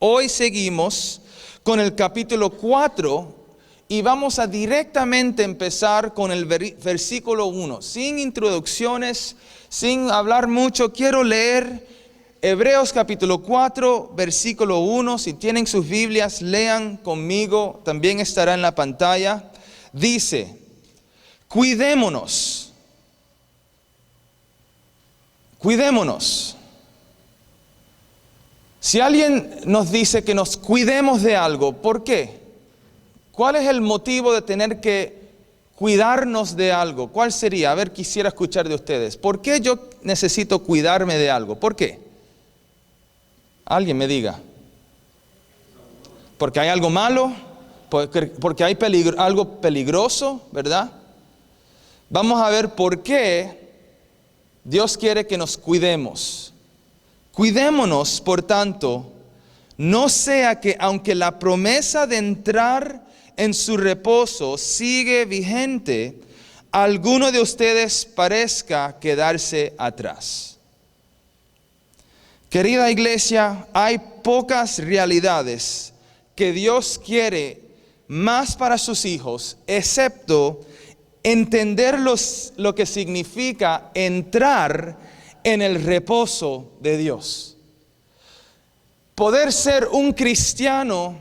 Hoy seguimos con el capítulo 4 y vamos a directamente empezar con el versículo 1. Sin introducciones, sin hablar mucho, quiero leer Hebreos capítulo 4, versículo 1. Si tienen sus Biblias, lean conmigo, también estará en la pantalla. Dice, cuidémonos. Si alguien nos dice que nos cuidemos de algo, ¿por qué? ¿Cuál es el motivo de tener que cuidarnos de algo? ¿Cuál sería? A ver, quisiera escuchar de ustedes. ¿Por qué yo necesito cuidarme de algo? ¿Por qué? Alguien me diga. ¿Porque hay algo malo? ¿Porque hay algo peligroso? ¿Verdad? Vamos a ver por qué Dios quiere que nos cuidemos. Cuidémonos, por tanto, no sea que aunque la promesa de entrar en su reposo sigue vigente, alguno de ustedes parezca quedarse atrás. Querida iglesia, hay pocas realidades que Dios quiere más para sus hijos, excepto entender lo que significa entrar en el reposo de Dios. Poder ser un cristiano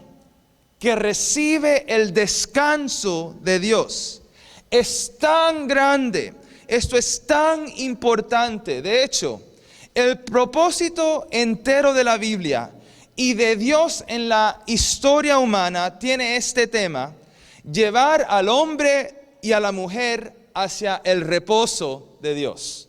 que recibe el descanso de Dios es tan grande, esto es tan importante. De hecho, el propósito entero de la Biblia y de Dios en la historia humana tiene este tema: llevar al hombre y a la mujer hacia el reposo de Dios.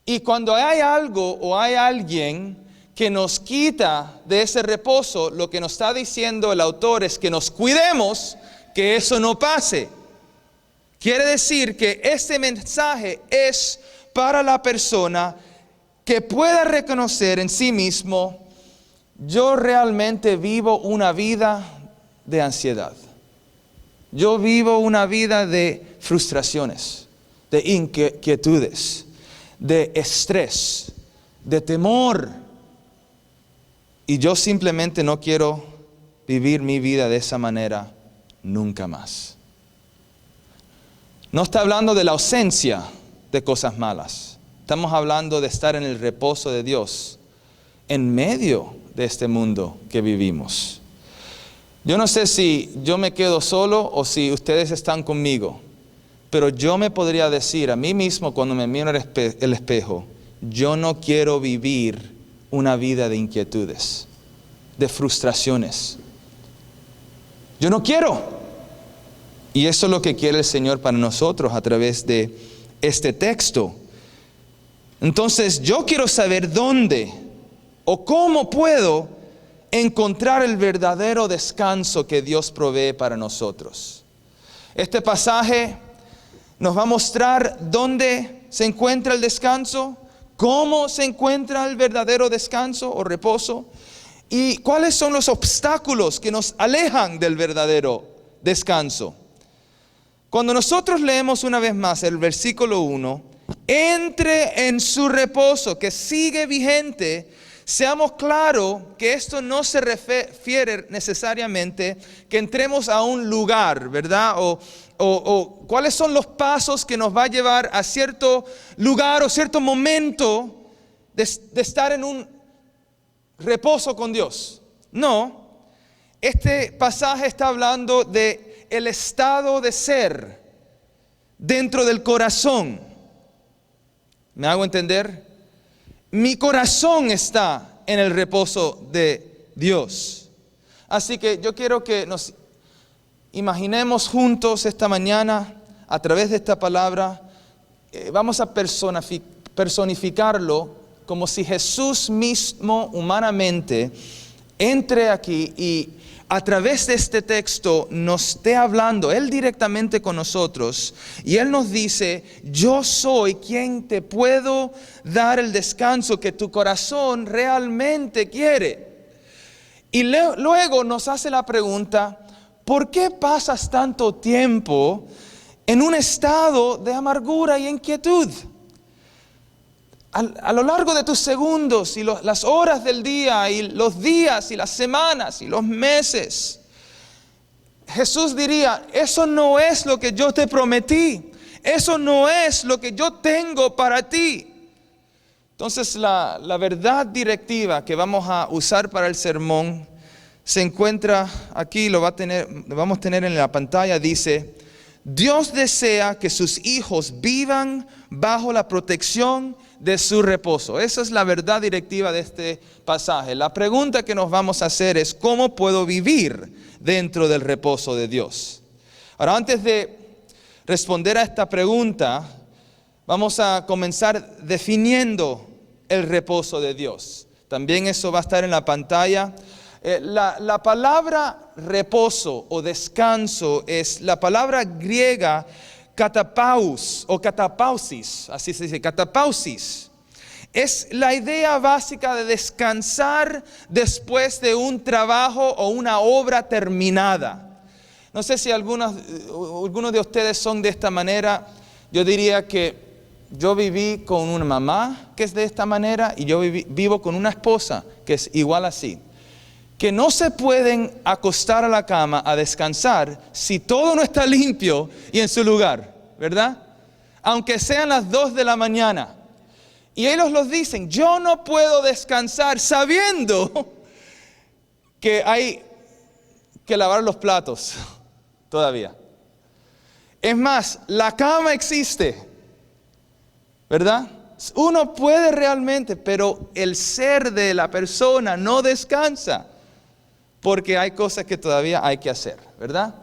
Y cuando hay algo o hay alguien que nos quita de ese reposo, lo que nos está diciendo el autor es que nos cuidemos que eso no pase. Quiere decir que este mensaje es para la persona que pueda reconocer en sí mismo: yo realmente vivo una vida de ansiedad. Yo vivo una vida de frustraciones, de inquietudes, de estrés, de temor. Y yo simplemente no quiero vivir mi vida de esa manera nunca más. No está hablando de la ausencia de cosas malas. Estamos hablando de estar en el reposo de Dios en medio de este mundo que vivimos. Yo no sé si yo me quedo solo o si ustedes están conmigo, pero yo me podría decir a mí mismo cuando me miro en el espejo: yo no quiero vivir una vida de inquietudes, de frustraciones. Yo no quiero. Y eso es lo que quiere el Señor para nosotros a través de este texto. Entonces yo quiero saber dónde o cómo puedo encontrar el verdadero descanso que Dios provee para nosotros. Este pasaje nos va a mostrar dónde se encuentra el descanso, cómo se encuentra el verdadero descanso o reposo, y cuáles son los obstáculos que nos alejan del verdadero descanso. Cuando nosotros leemos una vez más el versículo 1, entre en su reposo, que sigue vigente, seamos claros que esto no se refiere necesariamente que entremos a un lugar, ¿verdad? O cuáles son los pasos que nos va a llevar a cierto lugar o cierto momento de estar en un reposo con Dios. No, este pasaje está hablando de el estado de ser dentro del corazón. ¿Me hago entender? Mi corazón está en el reposo de Dios. Así que yo quiero que nos imaginemos juntos esta mañana, a través de esta palabra, vamos a personificarlo como si Jesús mismo humanamente entre aquí y a través de este texto nos esté hablando Él directamente con nosotros. Y Él nos dice: yo soy quien te puedo dar el descanso que tu corazón realmente quiere. Y luego nos hace la pregunta: ¿por qué pasas tanto tiempo en un estado de amargura y inquietud? a lo largo de tus segundos y las horas del día y los días y las semanas y los meses. Jesús diría, eso no es lo que yo te prometí. Eso no es lo que yo tengo para ti. Entonces la verdad directiva que vamos a usar para el sermón se encuentra aquí, lo vamos a tener en la pantalla, dice: Dios desea que sus hijos vivan bajo la protección de su reposo. Esa es la verdad directiva de este pasaje. La pregunta que nos vamos a hacer es: ¿cómo puedo vivir dentro del reposo de Dios? Ahora, antes de responder a esta pregunta, vamos a comenzar definiendo el reposo de Dios. También eso va a estar en la pantalla. La palabra reposo o descanso es la palabra griega katapaus o katapausis, así se dice, katapausis. Es la idea básica de descansar después de un trabajo o una obra terminada. No sé si algunos de ustedes son de esta manera. Yo diría que yo viví con una mamá que es de esta manera y yo vivo con una esposa que es igual así. Que no se pueden acostar a la cama a descansar si todo no está limpio y en su lugar, ¿verdad? Aunque sean las 2 de la mañana. Y ellos los dicen, yo no puedo descansar sabiendo que hay que lavar los platos todavía. Es más, la cama existe, ¿verdad? Uno puede realmente, pero el ser de la persona no descansa. Porque hay cosas que todavía hay que hacer, ¿verdad?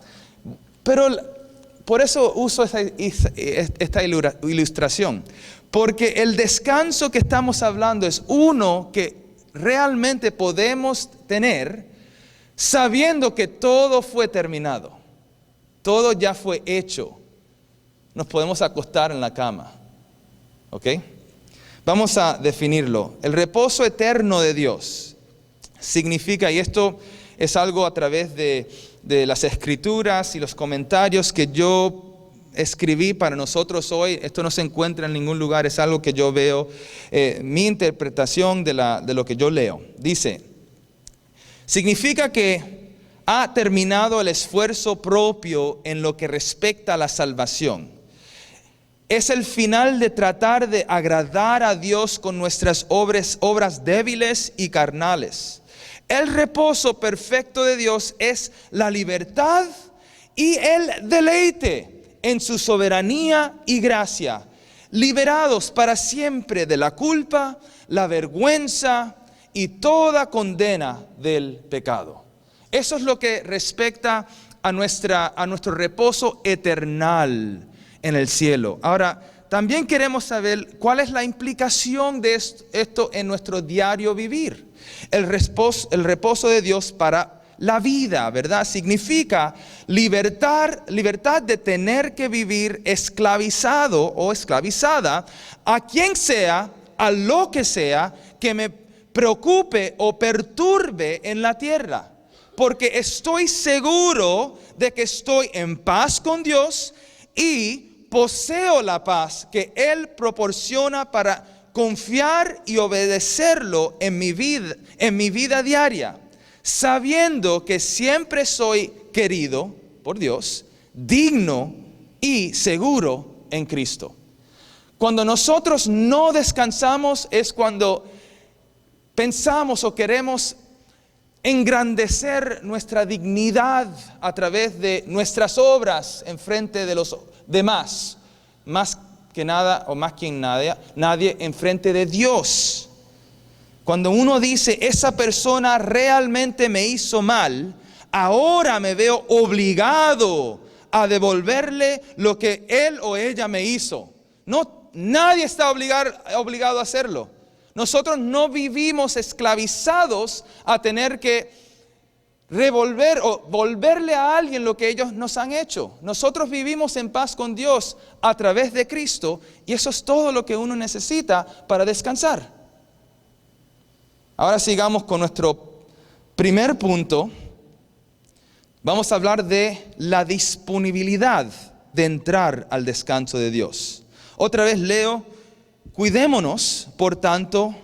Pero por eso uso esta ilustración. Porque el descanso que estamos hablando es uno que realmente podemos tener sabiendo que todo fue terminado. Todo ya fue hecho. Nos podemos acostar en la cama. ¿Ok? Vamos a definirlo. El reposo eterno de Dios significa, y esto es algo a través de las escrituras y los comentarios que yo escribí para nosotros hoy. Esto no se encuentra en ningún lugar, es algo que yo veo, mi interpretación de lo que yo leo. Dice, significa que ha terminado el esfuerzo propio en lo que respecta a la salvación. Es el final de tratar de agradar a Dios con nuestras obras débiles y carnales. El reposo perfecto de Dios es la libertad y el deleite en su soberanía y gracia, liberados para siempre de la culpa, la vergüenza y toda condena del pecado. Eso es lo que respecta a nuestro reposo eternal en el cielo. Ahora, también queremos saber cuál es la implicación de esto en nuestro diario vivir. El reposo de Dios para la vida, ¿verdad? Significa libertad de tener que vivir esclavizado o esclavizada a quien sea, a lo que sea que me preocupe o perturbe en la tierra. Porque estoy seguro de que estoy en paz con Dios y poseo la paz que Él proporciona para confiar y obedecerlo en mi vida diaria, sabiendo que siempre soy querido por Dios, digno y seguro en Cristo. Cuando nosotros no descansamos es cuando pensamos o queremos engrandecer nuestra dignidad a través de nuestras obras en frente de los demás, más que nada o más que nadie en frente de Dios. Cuando uno dice, esa persona realmente me hizo mal, ahora me veo obligado a devolverle lo que él o ella me hizo. No, nadie está obligado a hacerlo. Nosotros no vivimos esclavizados a tener que revolver o volverle a alguien lo que ellos nos han hecho. Nosotros vivimos en paz con Dios a través de Cristo y eso es todo lo que uno necesita para descansar. Ahora sigamos con nuestro primer punto. Vamos a hablar de la disponibilidad de entrar al descanso de Dios. Otra vez leo Cuidémonos, por tanto,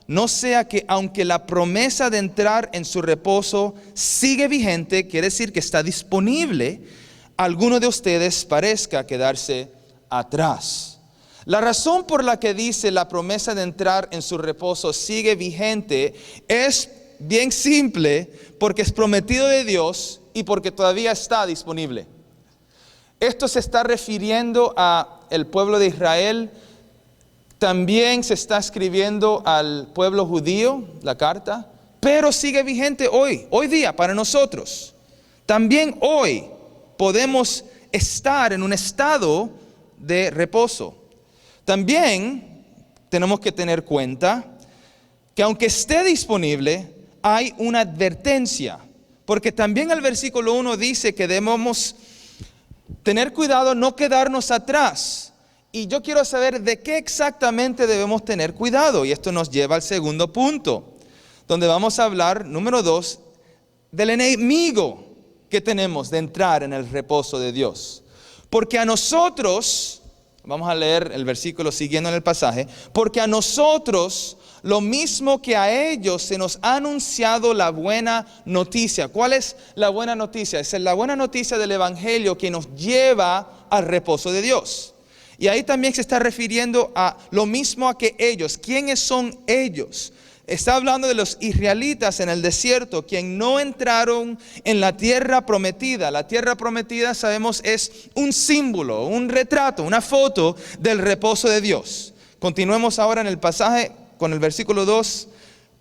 no sea que aunque la promesa de entrar en su reposo sigue vigente, quiere decir que está disponible, alguno de ustedes parezca quedarse atrás. La razón por la que dice la promesa de entrar en su reposo sigue vigente es bien simple, porque es prometido de Dios y porque todavía está disponible. Esto se está refiriendo al pueblo de Israel. También se está escribiendo al pueblo judío, la carta, pero sigue vigente hoy día para nosotros. También hoy podemos estar en un estado de reposo. También tenemos que tener cuenta que aunque esté disponible, hay una advertencia, porque también el versículo 1 dice que debemos tener cuidado, no quedarnos atrás. Y yo quiero saber de qué exactamente debemos tener cuidado. Y esto nos lleva al segundo punto, donde vamos a hablar, número 2, del enemigo que tenemos de entrar en el reposo de Dios. Porque a nosotros, vamos a leer el versículo siguiendo en el pasaje, porque a nosotros, lo mismo que a ellos, se nos ha anunciado la buena noticia. ¿Cuál es la buena noticia? Es la buena noticia del Evangelio que nos lleva al reposo de Dios. Y ahí también se está refiriendo a lo mismo a que ellos. ¿Quiénes son ellos? Está hablando de los israelitas en el desierto, quienes no entraron en la tierra prometida. La tierra prometida, sabemos, es un símbolo, un retrato, una foto del reposo de Dios. Continuemos ahora en el pasaje con el versículo 2.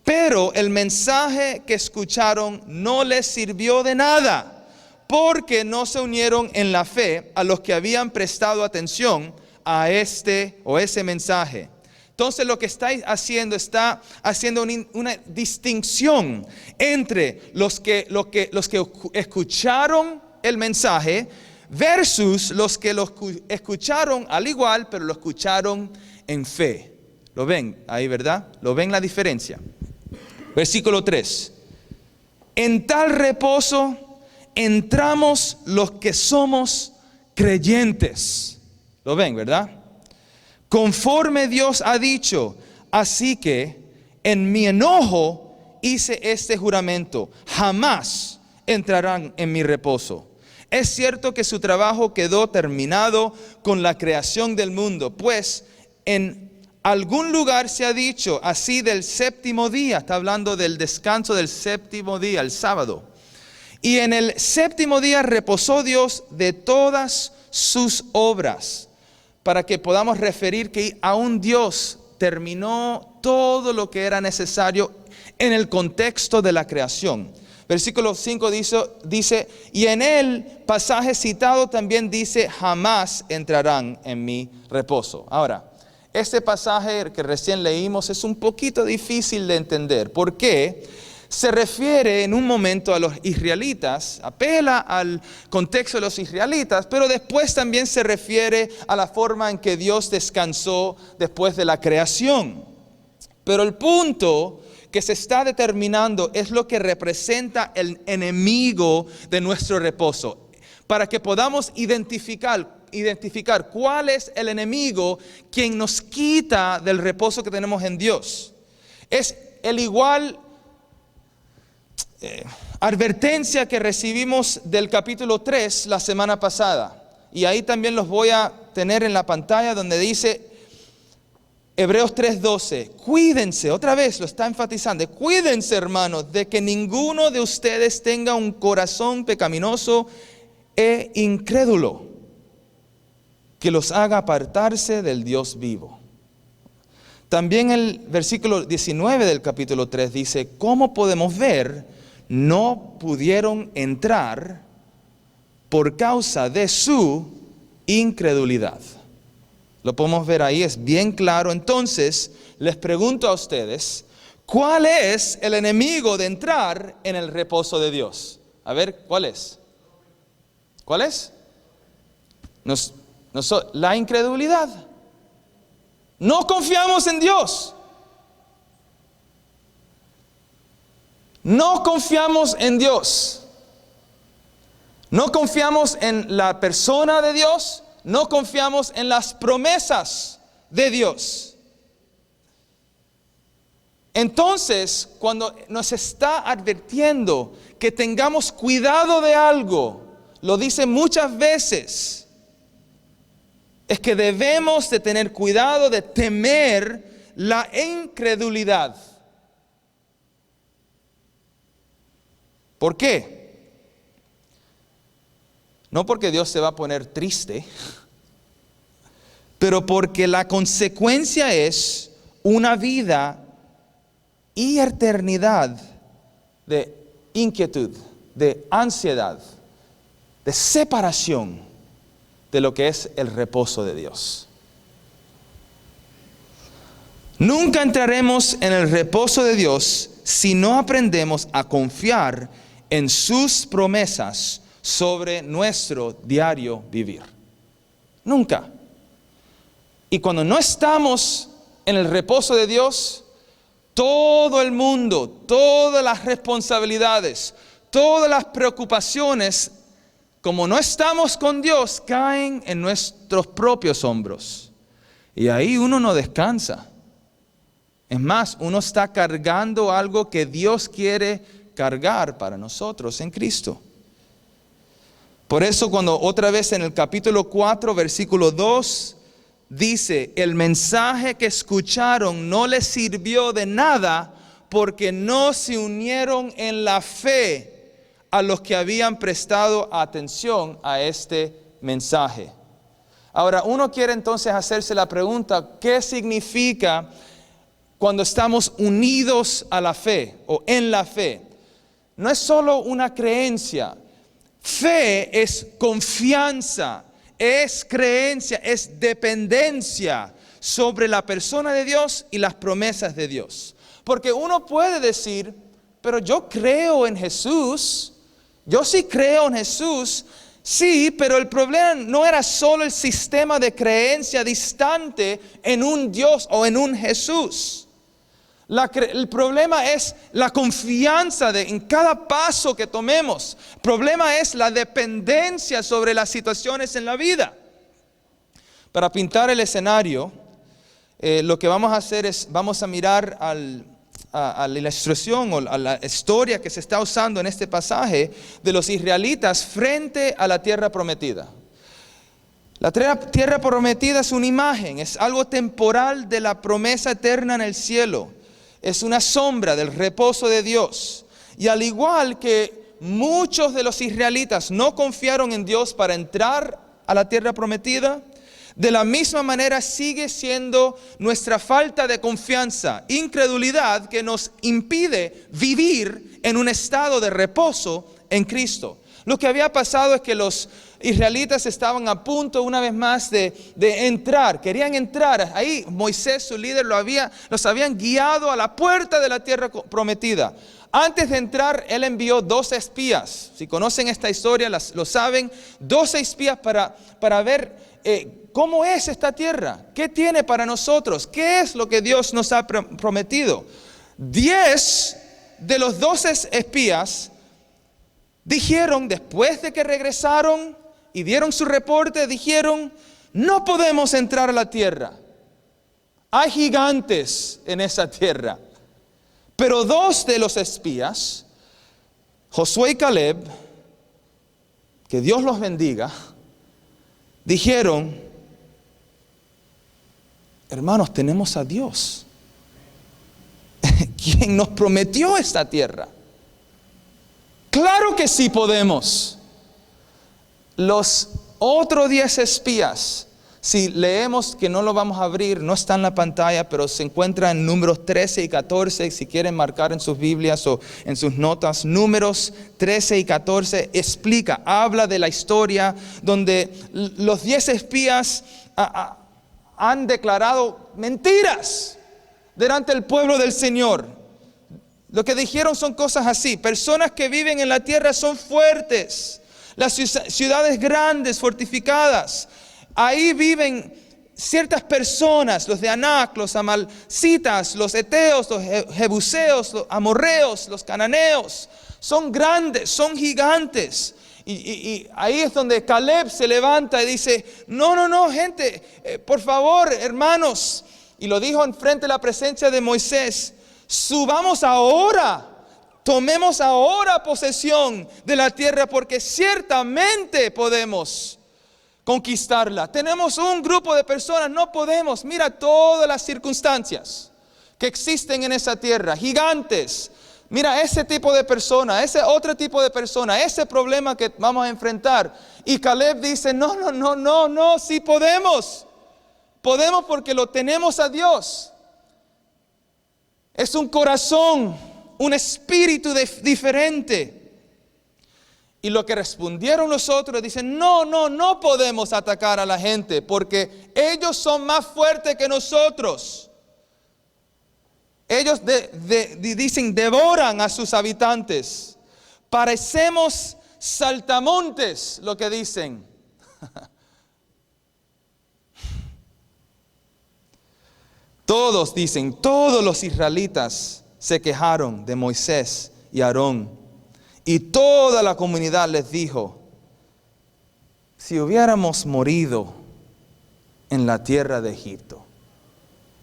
Pero el mensaje que escucharon no les sirvió de nada, porque no se unieron en la fe a los que habían prestado atención a ese mensaje. Entonces lo que está haciendo una distinción entre los que escucharon el mensaje versus los que lo escucharon al igual, pero lo escucharon en fe. ¿Lo ven ahí, verdad? ¿Lo ven la diferencia? Versículo 3. En tal reposo entramos los que somos creyentes. ¿Lo ven, verdad? Conforme Dios ha dicho, así que en mi enojo hice este juramento, jamás entrarán en mi reposo. Es cierto que su trabajo quedó terminado con la creación del mundo, pues en algún lugar se ha dicho así del séptimo día, está hablando del descanso del séptimo día, el sábado. Y en el séptimo día reposó Dios de todas sus obras, para que podamos referir que aún Dios terminó todo lo que era necesario en el contexto de la creación. Versículo 5 dice, y en el pasaje citado también dice, jamás entrarán en mi reposo. Ahora, este pasaje que recién leímos es un poquito difícil de entender. ¿Por qué? Se refiere en un momento a los israelitas, apela al contexto de los israelitas, pero después también se refiere a la forma en que Dios descansó después de la creación. Pero el punto que se está determinando es lo que representa el enemigo de nuestro reposo, para que podamos identificar cuál es el enemigo quien nos quita del reposo que tenemos en Dios. Es el igual advertencia que recibimos del capítulo 3 la semana pasada. Y ahí también los voy a tener en la pantalla donde dice Hebreos 3:12. Cuídense, otra vez lo está enfatizando. Cuídense, hermanos, de que ninguno de ustedes tenga un corazón pecaminoso e incrédulo, que los haga apartarse del Dios vivo. También el versículo 19 del capítulo 3 dice, ¿cómo podemos ver? No pudieron entrar por causa de su incredulidad. Lo podemos ver ahí, es bien claro. Entonces, les pregunto a ustedes, ¿cuál es el enemigo de entrar en el reposo de Dios? A ver, ¿cuál es? ¿Cuál es? La incredulidad. No confiamos en Dios. No confiamos en Dios. No confiamos en la persona de Dios. No confiamos en las promesas de Dios. Entonces, cuando nos está advirtiendo que tengamos cuidado de algo, lo dice muchas veces, es que debemos de tener cuidado de temer la incredulidad. ¿Por qué? No porque Dios se va a poner triste, pero porque la consecuencia es una vida y eternidad de inquietud, de ansiedad, de separación de lo que es el reposo de Dios. Nunca entraremos en el reposo de Dios si no aprendemos a confiar en sus promesas sobre nuestro diario vivir. Nunca. Y cuando no estamos en el reposo de Dios, todo el mundo, todas las responsabilidades, todas las preocupaciones, como no estamos con Dios, caen en nuestros propios hombros. Y ahí uno no descansa. Es más, uno está cargando algo que Dios quiere cargar para nosotros en Cristo. Por eso cuando otra vez en el capítulo 4, versículo 2, dice, el mensaje que escucharon no les sirvió de nada porque no se unieron en la fe a los que habían prestado atención a este mensaje. Ahora, uno quiere entonces hacerse la pregunta, ¿qué significa cuando estamos unidos a la fe o en la fe? No es solo una creencia. Fe es confianza, es creencia, es dependencia sobre la persona de Dios y las promesas de Dios. Porque uno puede decir, pero yo creo en Jesús, yo sí creo en Jesús. Sí, pero el problema no era solo el sistema de creencia distante en un Dios o en un Jesús. El problema es la confianza en cada paso que tomemos. El problema es la dependencia sobre las situaciones en la vida. Para pintar el escenario, lo que vamos a hacer es, vamos a mirar a la ilustración o a la historia que se está usando en este pasaje de los israelitas frente a la tierra prometida. La tierra prometida es una imagen, es algo temporal de la promesa eterna en el cielo. Es una sombra del reposo de Dios. Y al igual que muchos de los israelitas no confiaron en Dios para entrar a la tierra prometida, de la misma manera sigue siendo nuestra falta de confianza, incredulidad que nos impide vivir en un estado de reposo en Cristo. Lo que había pasado es que los israelitas estaban a punto una vez más de entrar, querían entrar. Ahí Moisés, su líder, los habían guiado a la puerta de la tierra prometida. Antes de entrar, él envió 12 espías. Si conocen esta historia, lo saben. 12 espías para ver cómo es esta tierra, qué tiene para nosotros, qué es lo que Dios nos ha prometido. 10 de los 12 espías dijeron, después de que regresaron y dieron su reporte, dijeron, no podemos entrar a la tierra. Hay gigantes en esa tierra. Pero 2 de los espías, Josué y Caleb, que Dios los bendiga, dijeron, hermanos, tenemos a Dios, quien nos prometió esta tierra. Claro que sí podemos. Los otros 10 espías, si leemos, que no lo vamos a abrir, no está en la pantalla, pero se encuentra en Números 13 y 14, si quieren marcar en sus Biblias o en sus notas. Números 13 y 14 habla de la historia donde los 10 espías han declarado mentiras delante del pueblo del Señor. Lo que dijeron son cosas así: personas que viven en la tierra son fuertes, las ciudades grandes, fortificadas, ahí viven ciertas personas, los de Anac, los amalcitas, los eteos, los jebuseos, los amorreos, los cananeos, son grandes, son gigantes. Y ahí es donde Caleb se levanta y dice, no, gente, por favor, hermanos, y lo dijo en frente de la presencia de Moisés, subamos ahora, tomemos ahora posesión de la tierra, porque ciertamente podemos conquistarla. Tenemos un grupo de personas, no podemos. Mira todas las circunstancias que existen en esa tierra, gigantes. Mira ese tipo de persona, ese otro tipo de persona, ese problema que vamos a enfrentar. Y Caleb dice, no, sí podemos. Podemos porque lo tenemos a Dios. Es un corazón, un espíritu diferente. Y lo que respondieron los otros, dicen, no podemos atacar a la gente porque ellos son más fuertes que nosotros. Ellos dicen, devoran a sus habitantes. Parecemos saltamontes, lo que dicen. Todos dicen, todos los israelitas se quejaron de Moisés y Aarón. Y toda la comunidad les dijo, si hubiéramos morido en la tierra de Egipto,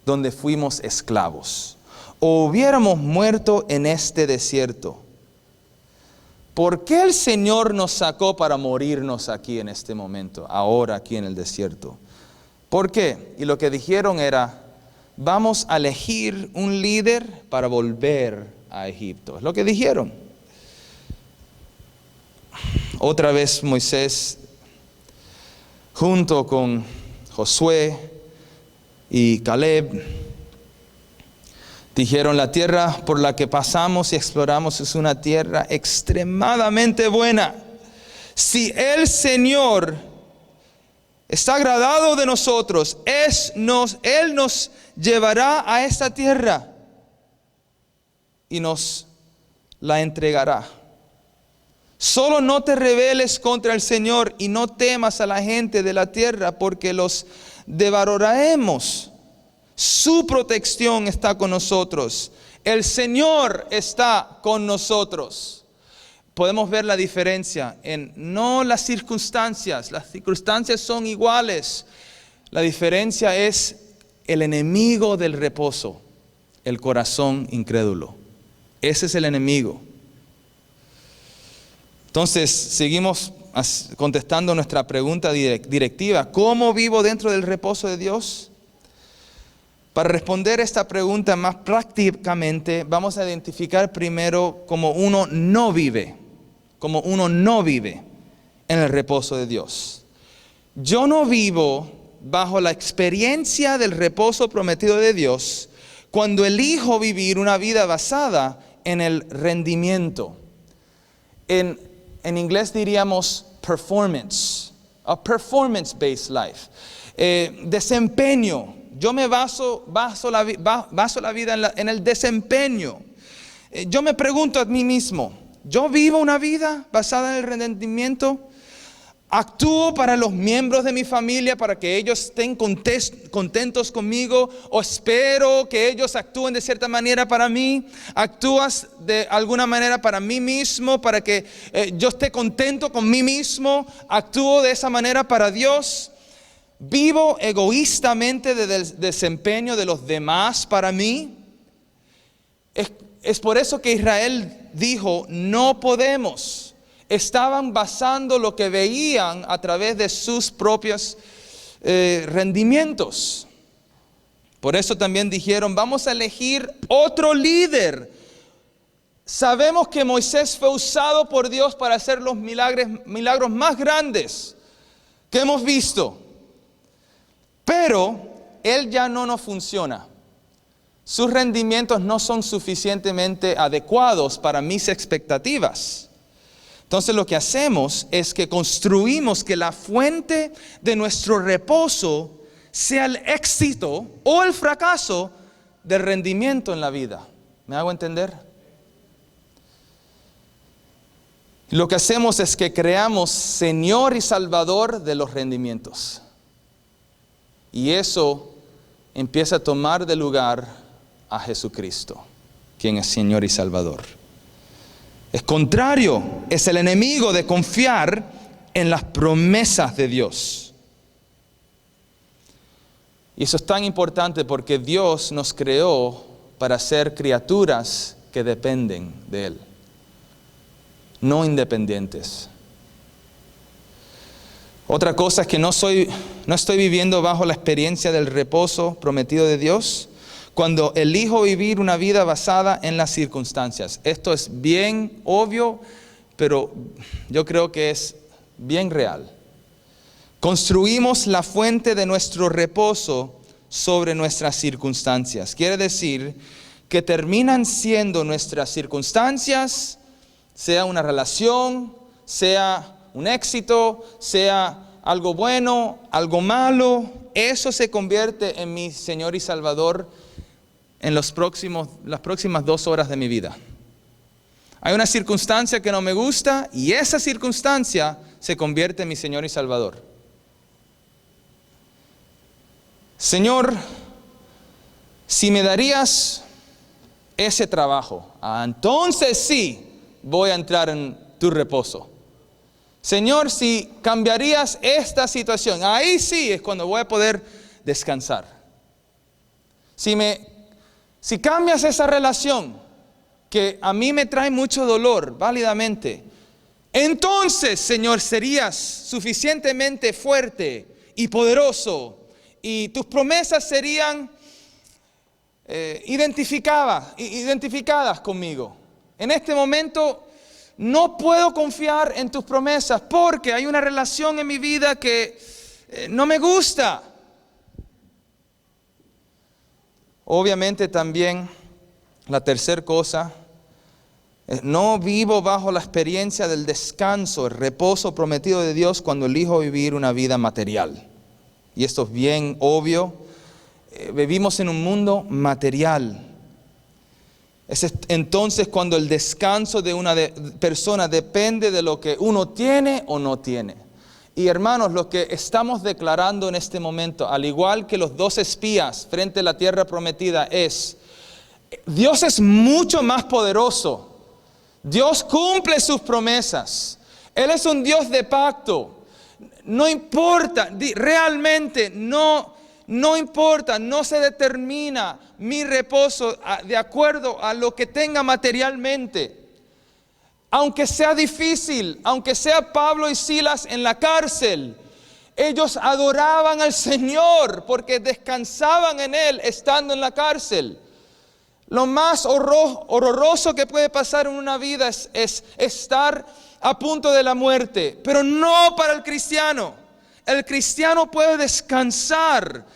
donde fuimos esclavos, o hubiéramos muerto en este desierto, ¿por qué el Señor nos sacó para morirnos aquí en este momento, ahora aquí en el desierto? ¿Por qué? Y lo que dijeron era, vamos a elegir un líder para volver a Egipto. Es lo que dijeron. Otra vez Moisés, junto con Josué y Caleb, dijeron, la tierra por la que pasamos y exploramos es una tierra extremadamente buena. Si el Señor está agradado de nosotros, Él nos llevará a esta tierra y nos la entregará. Solo no te rebeles contra el Señor y no temas a la gente de la tierra, porque los devoraremos. Su protección está con nosotros. El Señor está con nosotros. Podemos ver la diferencia en no las circunstancias son iguales. La diferencia es el enemigo del reposo, el corazón incrédulo. Ese es el enemigo. Entonces, seguimos contestando nuestra pregunta directiva. ¿Cómo vivo dentro del reposo de Dios? Para responder esta pregunta más prácticamente, vamos a identificar primero cómo uno no vive en el reposo de Dios. Yo no vivo bajo la experiencia del reposo prometido de Dios cuando elijo vivir una vida basada en el rendimiento. En inglés diríamos performance, a performance-based life. Desempeño. Yo me baso la vida en el desempeño. Yo me pregunto a mí mismo, ¿yo vivo una vida basada en el rendimiento? ¿Actúo para los miembros de mi familia para que ellos estén contentos conmigo? ¿O espero que ellos actúen de cierta manera para mí? ¿Actúas de alguna manera para mí mismo, para que yo esté contento con mí mismo? ¿Actúo de esa manera para Dios? ¿Vivo egoístamente del desempeño de los demás para mí? Es por eso que Israel dijo, no podemos. Estaban basando lo que veían a través de sus propios rendimientos. Por eso también dijeron, vamos a elegir otro líder. Sabemos que Moisés fue usado por Dios para hacer los milagros más grandes que hemos visto. Pero él ya no nos funciona. Sus rendimientos no son suficientemente adecuados para mis expectativas. Entonces lo que hacemos es que construimos que la fuente de nuestro reposo sea el éxito o el fracaso del rendimiento en la vida. ¿Me hago entender? Lo que hacemos es que creamos Señor y Salvador de los rendimientos. Y eso empieza a tomar de lugar a Jesucristo, quien es Señor y Salvador. Es contrario, es el enemigo de confiar en las promesas de Dios. Y eso es tan importante porque Dios nos creó para ser criaturas que dependen de Él, no independientes. Otra cosa es que no estoy viviendo bajo la experiencia del reposo prometido de Dios cuando elijo vivir una vida basada en las circunstancias. Esto es bien obvio, pero yo creo que es bien real. Construimos la fuente de nuestro reposo sobre nuestras circunstancias. Quiere decir que terminan siendo nuestras circunstancias, sea una relación, sea un éxito, sea algo bueno, algo malo, eso se convierte en mi Señor y Salvador en las próximas 2 horas de mi vida. Hay una circunstancia que no me gusta y esa circunstancia se convierte en mi Señor y Salvador. Señor, si me darías ese trabajo, entonces sí voy a entrar en tu reposo. Señor, si cambiarías esta situación, ahí sí es cuando voy a poder descansar. Si cambias esa relación que a mí me trae mucho dolor, válidamente, entonces, Señor, serías suficientemente fuerte y poderoso y tus promesas serían identificadas conmigo. En este momento no puedo confiar en tus promesas porque hay una relación en mi vida que no me gusta. Obviamente también la tercera cosa, no vivo bajo la experiencia del descanso, el reposo prometido de Dios cuando elijo vivir una vida material. Y esto es bien obvio, vivimos en un mundo material. Es entonces cuando el descanso de una persona depende de lo que uno tiene o no tiene. Y hermanos, lo que estamos declarando en este momento, al igual que los 2 espías frente a la tierra prometida, es: Dios es mucho más poderoso. Dios cumple sus promesas. Él es un Dios de pacto. No importa, realmente no importa, no se determina mi reposo de acuerdo a lo que tenga materialmente. Aunque sea difícil, aunque sea Pablo y Silas en la cárcel, ellos adoraban al Señor porque descansaban en Él estando en la cárcel. Lo más horroroso que puede pasar en una vida es estar a punto de la muerte, pero no para el cristiano. El cristiano puede descansar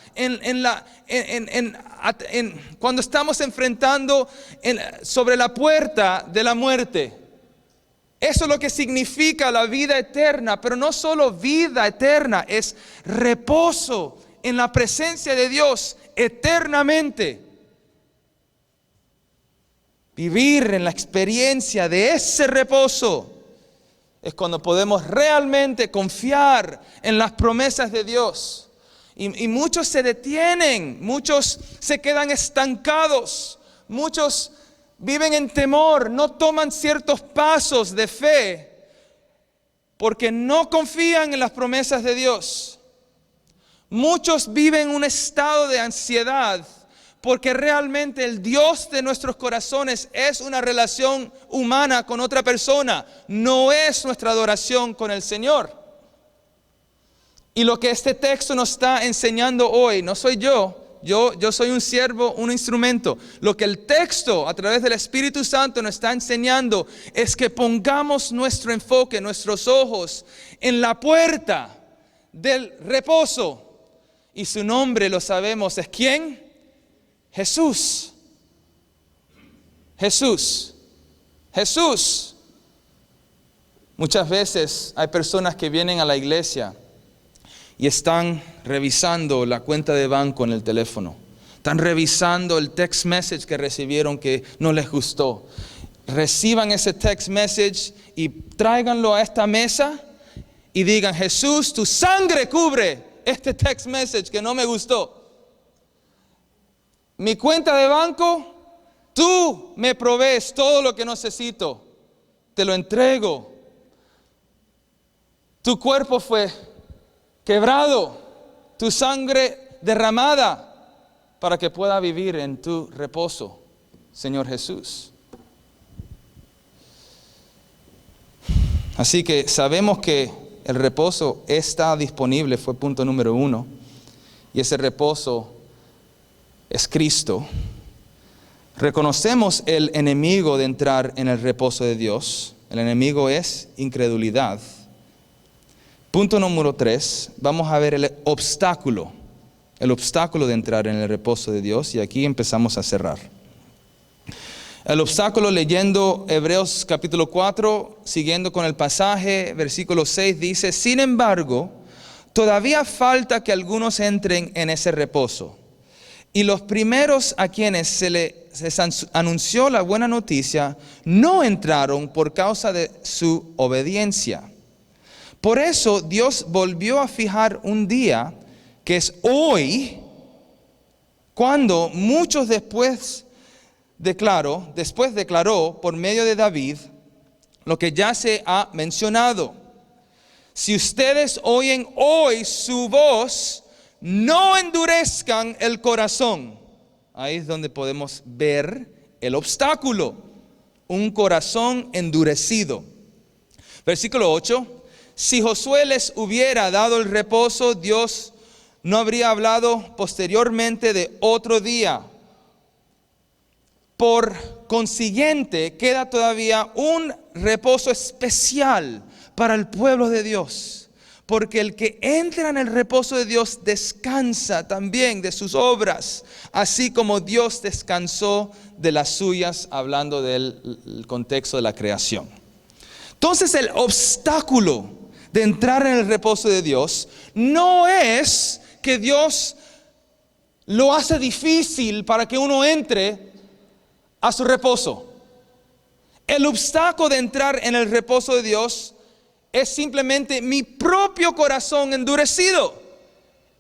cuando estamos enfrentando sobre la puerta de la muerte. Eso es lo que significa la vida eterna, pero no solo vida eterna, es reposo en la presencia de Dios eternamente. Vivir en la experiencia de ese reposo es cuando podemos realmente confiar en las promesas de Dios. Y muchos se detienen, muchos se quedan estancados, muchos viven en temor, no toman ciertos pasos de fe porque no confían en las promesas de Dios. Muchos viven en un estado de ansiedad porque realmente el Dios de nuestros corazones es una relación humana con otra persona, no es nuestra adoración con el Señor. Y lo que este texto nos está enseñando hoy, no soy yo soy un siervo, un instrumento. Lo que el texto a través del Espíritu Santo nos está enseñando es que pongamos nuestro enfoque, nuestros ojos en la puerta del reposo. Y su nombre, lo sabemos, ¿es quién? Jesús. Jesús. Jesús. Muchas veces hay personas que vienen a la iglesia y están revisando la cuenta de banco en el teléfono. Están revisando el text message que recibieron que no les gustó. Reciban ese text message y tráiganlo a esta mesa y digan: Jesús, tu sangre cubre este text message que no me gustó. Mi cuenta de banco, tú me provees todo lo que necesito. Te lo entrego. Tu cuerpo fue quebrado, tu sangre derramada para que pueda vivir en tu reposo. Señor Jesús. Así que sabemos que el reposo está disponible, fue punto número 1. Y ese reposo es Cristo. Reconocemos el enemigo de entrar en el reposo de Dios. El enemigo es incredulidad. Punto número 3, vamos a ver el obstáculo de entrar en el reposo de Dios. Y aquí empezamos a cerrar. El obstáculo, leyendo Hebreos capítulo 4, siguiendo con el pasaje, versículo 6 dice: sin embargo, todavía falta que algunos entren en ese reposo. Y los primeros a quienes se les anunció la buena noticia no entraron por causa de su obediencia. Por eso Dios volvió a fijar un día, que es hoy, cuando muchos después declaró por medio de David lo que ya se ha mencionado. Si ustedes oyen hoy su voz, no endurezcan el corazón. Ahí es donde podemos ver el obstáculo, un corazón endurecido. Versículo 8, si Josué les hubiera dado el reposo, Dios no habría hablado posteriormente de otro día. Por consiguiente, queda todavía un reposo especial para el pueblo de Dios. Porque el que entra en el reposo de Dios descansa también de sus obras, así como Dios descansó de las suyas, hablando del contexto de la creación. Entonces, el obstáculo de entrar en el reposo de Dios no es que Dios lo hace difícil para que uno entre a su reposo. El obstáculo de entrar en el reposo de Dios es simplemente mi propio corazón endurecido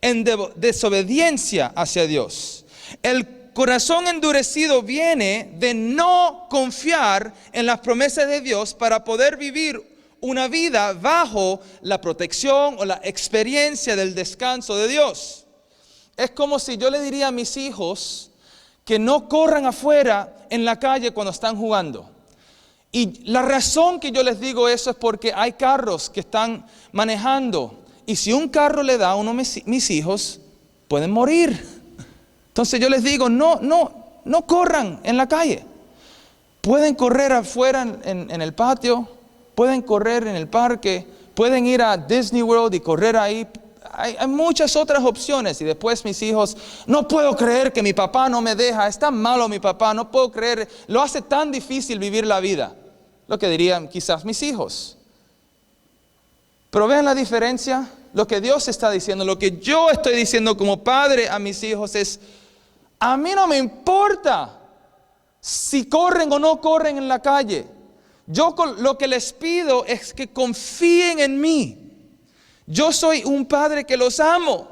en desobediencia hacia Dios. El corazón endurecido viene de no confiar en las promesas de Dios para poder vivir una vida bajo la protección o la experiencia del descanso de Dios. Es como si yo le diría a mis hijos que no corran afuera en la calle cuando están jugando. Y la razón que yo les digo eso es porque hay carros que están manejando. Y si un carro le da a uno de mis hijos, pueden morir. Entonces yo les digo, no corran en la calle. Pueden correr afuera en el patio, pueden correr en el parque, pueden ir a Disney World y correr ahí. Hay muchas otras opciones. Y después mis hijos, no puedo creer que mi papá no me deja, es tan malo mi papá, no puedo creer, lo hace tan difícil vivir la vida. Lo que dirían quizás mis hijos. Pero vean la diferencia. Lo que Dios está diciendo, lo que yo estoy diciendo como padre a mis hijos es: a mí no me importa si corren o no corren en la calle. Yo lo que les pido es que confíen en mí. Yo soy un padre que los amo,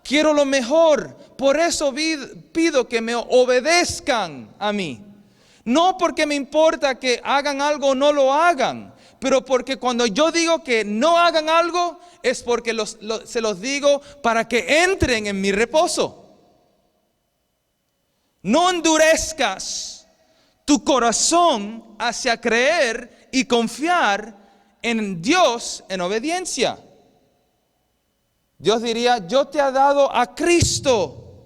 quiero lo mejor, por eso pido que me obedezcan a mí. No porque me importa que hagan algo o no lo hagan, pero porque cuando yo digo que no hagan algo, es porque se los digo para que entren en mi reposo. No endurezcas tu corazón hacia creer y confiar en Dios en obediencia. Dios diría: yo te he dado a Cristo.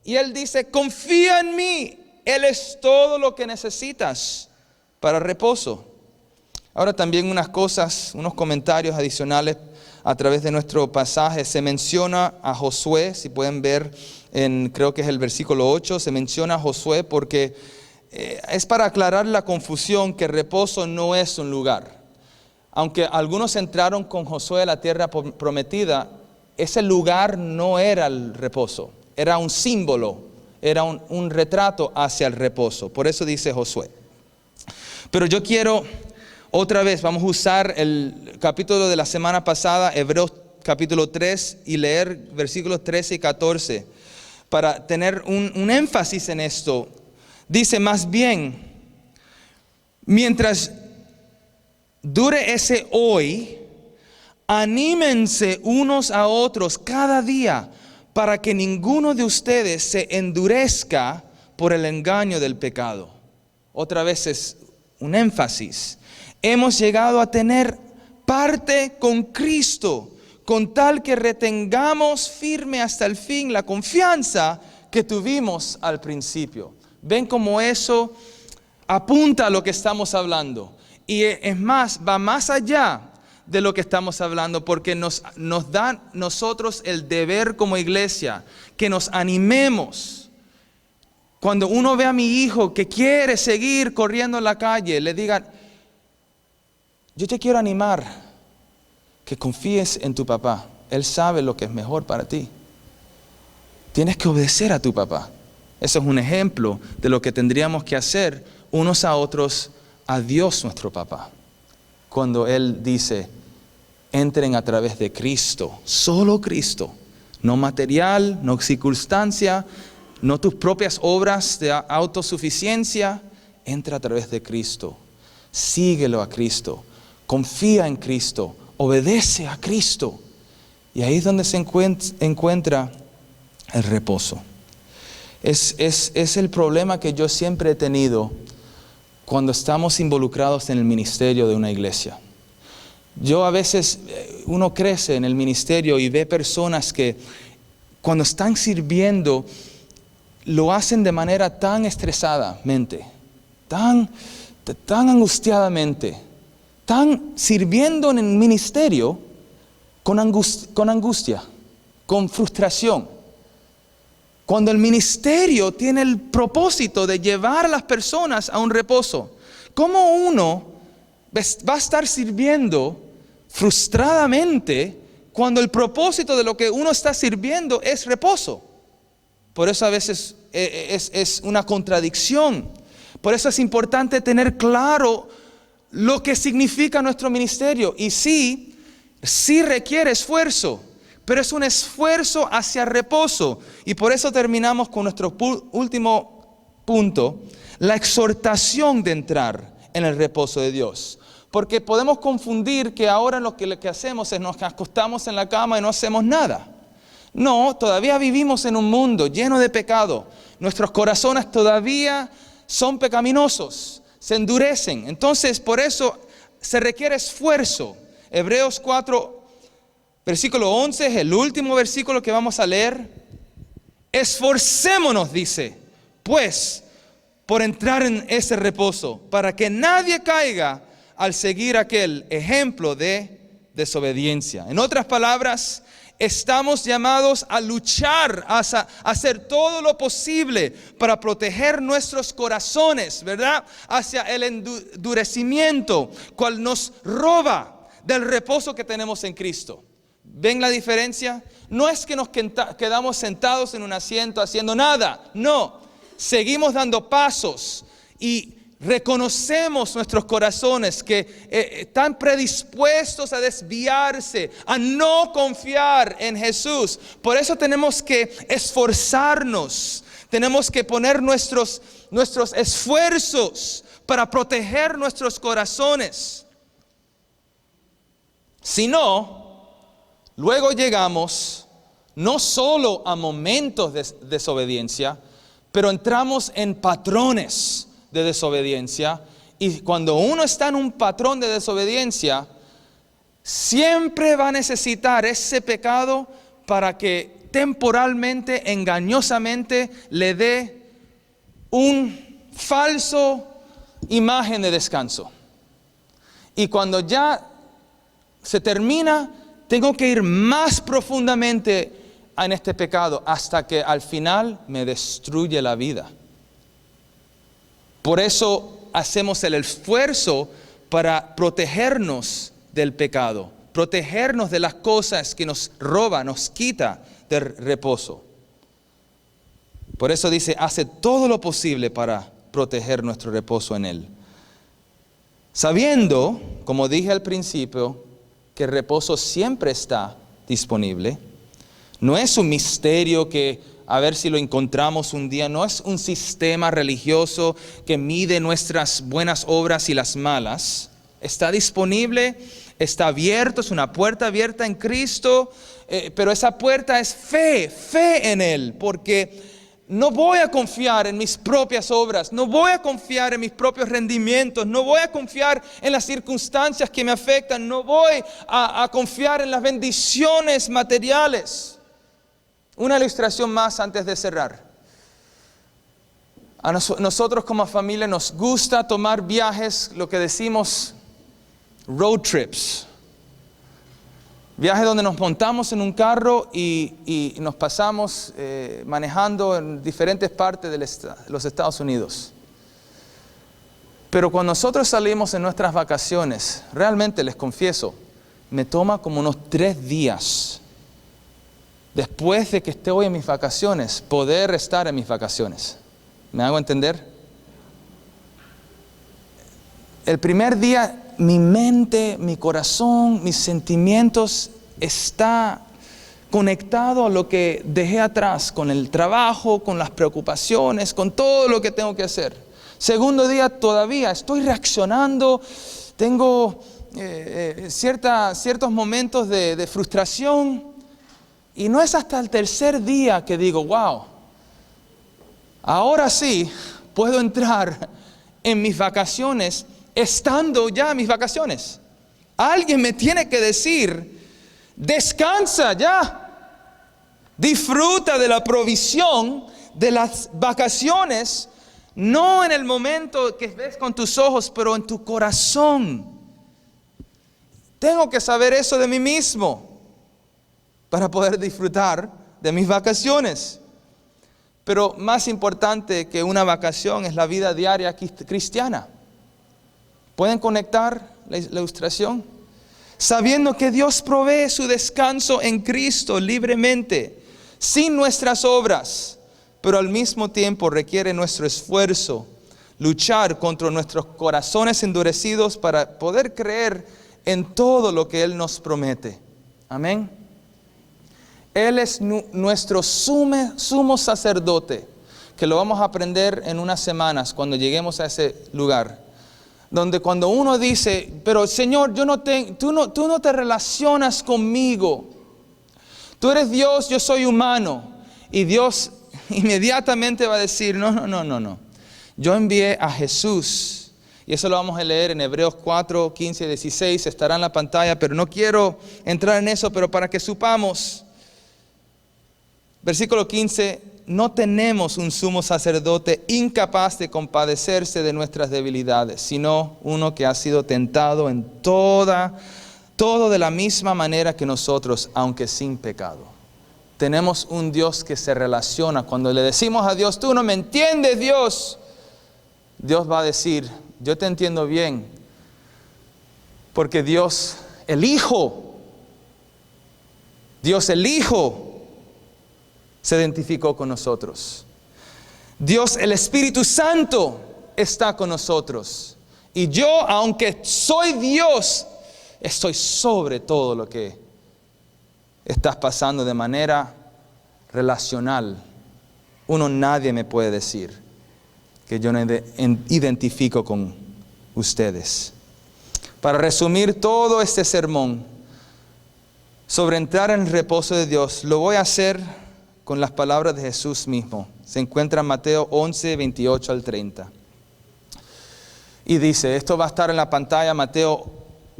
Y Él dice: confía en mí. Él es todo lo que necesitas para reposo. Ahora también unos comentarios adicionales a través de nuestro pasaje. Se menciona a Josué, si pueden ver, creo que es el versículo 8, se menciona a Josué porque es para aclarar la confusión que reposo no es un lugar. Aunque algunos entraron con Josué a la tierra prometida, ese lugar no era el reposo, era un símbolo, era un retrato hacia el reposo. Por eso dice Josué. Pero yo quiero, otra vez, vamos a usar el capítulo de la semana pasada, Hebreos capítulo 3, y leer versículos 13 y 14, para tener un énfasis en esto. Dice: más bien, mientras dure ese hoy, anímense unos a otros cada día, para que ninguno de ustedes se endurezca por el engaño del pecado. otra vez es un énfasis, hemos llegado a tener parte con Cristo, con tal que retengamos firme hasta el fin la confianza que tuvimos al principio. ¿Ven cómo eso apunta a lo que estamos hablando? Y es más, va más allá de lo que estamos hablando, porque nos da nosotros el deber como iglesia, que nos animemos. Cuando uno ve a mi hijo que quiere seguir corriendo en la calle, le digan, yo te quiero animar, que confíes en tu papá. Él sabe lo que es mejor para ti. Tienes que obedecer a tu papá. Eso es un ejemplo de lo que tendríamos que hacer unos a otros, a Dios nuestro papá. Cuando Él dice, entren a través de Cristo, solo Cristo, no material, no circunstancia, no tus propias obras de autosuficiencia, entra a través de Cristo, síguelo a Cristo, confía en Cristo, obedece a Cristo. Y ahí es donde se encuentra el reposo. Es el problema que yo siempre he tenido cuando estamos involucrados en el ministerio de una iglesia. Yo a veces, uno crece en el ministerio y ve personas que cuando están sirviendo lo hacen de manera tan estresadamente, tan angustiadamente, tan sirviendo en el ministerio con angustia, con frustración. Cuando el ministerio tiene el propósito de llevar a las personas a un reposo, ¿cómo uno va a estar sirviendo frustradamente cuando el propósito de lo que uno está sirviendo es reposo? Por eso a veces es una contradicción. Por eso es importante tener claro lo que significa nuestro ministerio. Y sí requiere esfuerzo, pero es un esfuerzo hacia reposo. Y por eso terminamos con nuestro último punto, la exhortación de entrar en el reposo de Dios. Porque podemos confundir que ahora lo que hacemos es nos acostamos en la cama y no hacemos nada. No, todavía vivimos en un mundo lleno de pecado. Nuestros corazones todavía son pecaminosos, se endurecen. Entonces, por eso se requiere esfuerzo. Hebreos 4, versículo 11 es el último versículo que vamos a leer. Esforcémonos, dice, pues, por entrar en ese reposo, para que nadie caiga al seguir aquel ejemplo de desobediencia. En otras palabras, estamos llamados a luchar, a hacer todo lo posible para proteger nuestros corazones, ¿verdad? Hacia el endurecimiento, cual nos roba del reposo que tenemos en Cristo. ¿Ven la diferencia? No es que nos quedamos sentados en un asiento haciendo nada. No, seguimos dando pasos y reconocemos nuestros corazones que están predispuestos a desviarse, a no confiar en Jesús. Por eso tenemos que esforzarnos, tenemos que poner nuestros esfuerzos para proteger nuestros corazones. Si no, luego llegamos no solo a momentos de desobediencia, pero entramos en patrones de desobediencia. Y cuando uno está en un patrón de desobediencia, siempre va a necesitar ese pecado para que temporalmente, engañosamente, le dé un falso imagen de descanso. Y cuando ya se termina, tengo que ir más profundamente en este pecado hasta que al final me destruye la vida. Por eso hacemos el esfuerzo para protegernos del pecado, protegernos de las cosas que nos roba, nos quita del reposo. Por eso dice, hace todo lo posible para proteger nuestro reposo en Él. Sabiendo, como dije al principio, que el reposo siempre está disponible. No es un misterio que a ver si lo encontramos un día. No es un sistema religioso que mide nuestras buenas obras y las malas. Está disponible, está abierto, es una puerta abierta en Cristo, pero esa puerta es fe en Él, porque no voy a confiar en mis propias obras, no voy a confiar en mis propios rendimientos, no voy a confiar en las circunstancias que me afectan, no voy a confiar en las bendiciones materiales. Una ilustración más antes de cerrar. A nosotros como familia nos gusta tomar viajes, lo que decimos road trips. Viajes donde nos montamos en un carro y nos pasamos manejando en diferentes partes de los Estados Unidos. Pero cuando nosotros salimos en nuestras vacaciones, realmente les confieso, me toma como unos 3 días después de que esté hoy en mis vacaciones, poder estar en mis vacaciones. ¿Me hago entender? El primer día, mi mente, mi corazón, mis sentimientos está conectado a lo que dejé atrás, con el trabajo, con las preocupaciones, con todo lo que tengo que hacer. Segundo día, todavía estoy reaccionando, tengo ciertos momentos de frustración, y no es hasta el tercer día que digo, wow, ahora sí puedo entrar en mis vacaciones estando ya en mis vacaciones. Alguien me tiene que decir, descansa ya, disfruta de la provisión de las vacaciones, no en el momento que ves con tus ojos, pero en tu corazón. Tengo que saber eso de mí mismo para poder disfrutar de mis vacaciones. Pero más importante que una vacación es la vida diaria cristiana. ¿Pueden conectar la ilustración? Sabiendo que Dios provee su descanso en Cristo libremente, sin nuestras obras, pero al mismo tiempo requiere nuestro esfuerzo, luchar contra nuestros corazones endurecidos para poder creer en todo lo que Él nos promete. Amén. Él es nuestro sumo sacerdote, que lo vamos a aprender en unas semanas cuando lleguemos a ese lugar. Donde cuando uno dice, pero Señor, tú no te relacionas conmigo. Tú eres Dios, yo soy humano. Y Dios inmediatamente va a decir, no. Yo envié a Jesús. Y eso lo vamos a leer en Hebreos 4, 15 y 16. Estará en la pantalla, pero no quiero entrar en eso, pero para que supamos. Versículo 15, no tenemos un sumo sacerdote incapaz de compadecerse de nuestras debilidades, sino uno que ha sido tentado en todo de la misma manera que nosotros, aunque sin pecado. Tenemos un Dios que se relaciona. Cuando le decimos a Dios, tú no me entiendes, Dios va a decir, yo te entiendo bien, porque Dios el Hijo se identificó con nosotros. Dios el Espíritu Santo está con nosotros. Y yo, aunque soy Dios, estoy sobre todo lo que estás pasando de manera relacional. Nadie me puede decir que yo no identifico con ustedes. Para resumir todo este sermón sobre entrar en el reposo de Dios, lo voy a hacer con las palabras de Jesús mismo. Se encuentra en Mateo 11, 28 al 30. Y dice, esto va a estar en la pantalla, Mateo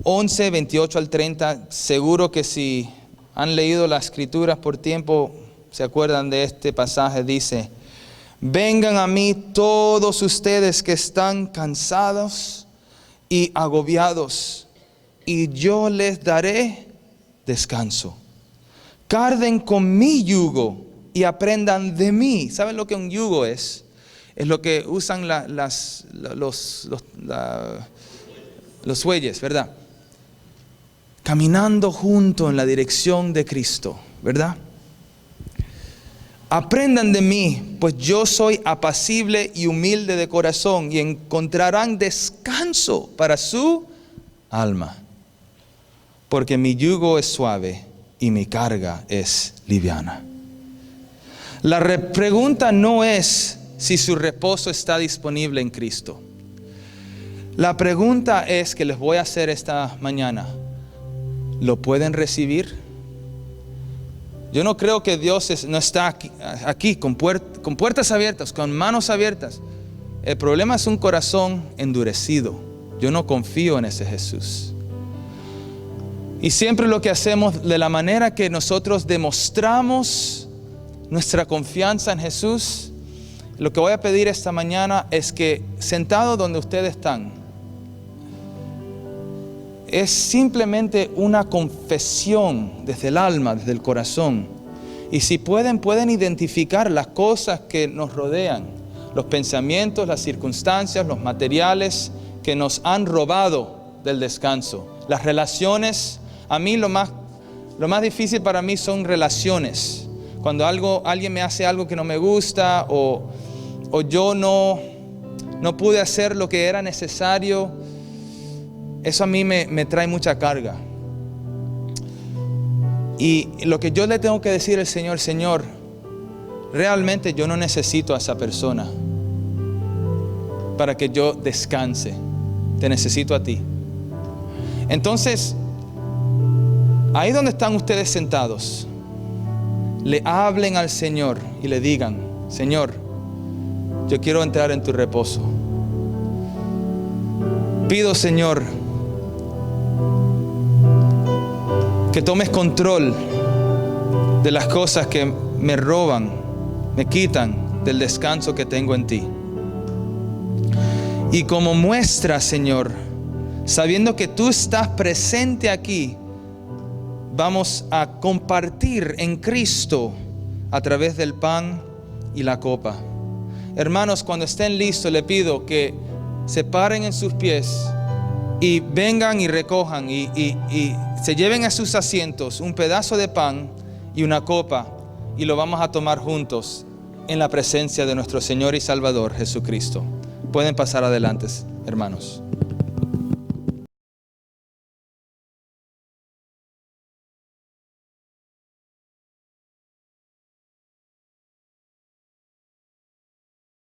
11, 28 al 30. Seguro que si han leído las escrituras por tiempo, se acuerdan de este pasaje. Dice, vengan a mí todos ustedes que están cansados y agobiados, y yo les daré descanso. Carguen con mi yugo y aprendan de mí. ¿Saben lo que un yugo es? Es lo que usan los bueyes, ¿verdad? Caminando junto en la dirección de Cristo, ¿verdad? Aprendan de mí, pues yo soy apacible y humilde de corazón, y encontrarán descanso para su alma. Porque mi yugo es suave y mi carga es liviana. La pregunta no es si su reposo está disponible en Cristo. La pregunta es que les voy a hacer esta mañana. ¿Lo pueden recibir? Yo no creo que Dios no está aquí con puertas abiertas, con manos abiertas. El problema es un corazón endurecido. Yo no confío en ese Jesús. Y siempre lo que hacemos, de la manera que nosotros demostramos nuestra confianza en Jesús, lo que voy a pedir esta mañana es que, sentado donde ustedes están, es simplemente una confesión desde el alma, desde el corazón. Y si pueden identificar las cosas que nos rodean, los pensamientos, las circunstancias, los materiales que nos han robado del descanso, las relaciones. A mí lo más difícil para mí son relaciones. Cuando alguien me hace algo que no me gusta, o yo no pude hacer lo que era necesario, eso a mí me trae mucha carga. Y lo que yo le tengo que decir al Señor: Señor, realmente yo no necesito a esa persona para que yo descanse. Te necesito a ti. Entonces, ahí donde están ustedes sentados, le hablen al Señor y le digan: Señor, yo quiero entrar en tu reposo. Pido, Señor, que tomes control de las cosas que me roban, me quitan del descanso que tengo en ti. Y como muestra, Señor, sabiendo que tú estás presente aquí, vamos a compartir en Cristo a través del pan y la copa. Hermanos, cuando estén listos, le pido que se paren en sus pies y vengan y recojan y se lleven a sus asientos un pedazo de pan y una copa, y lo vamos a tomar juntos en la presencia de nuestro Señor y Salvador Jesucristo. Pueden pasar adelante, hermanos.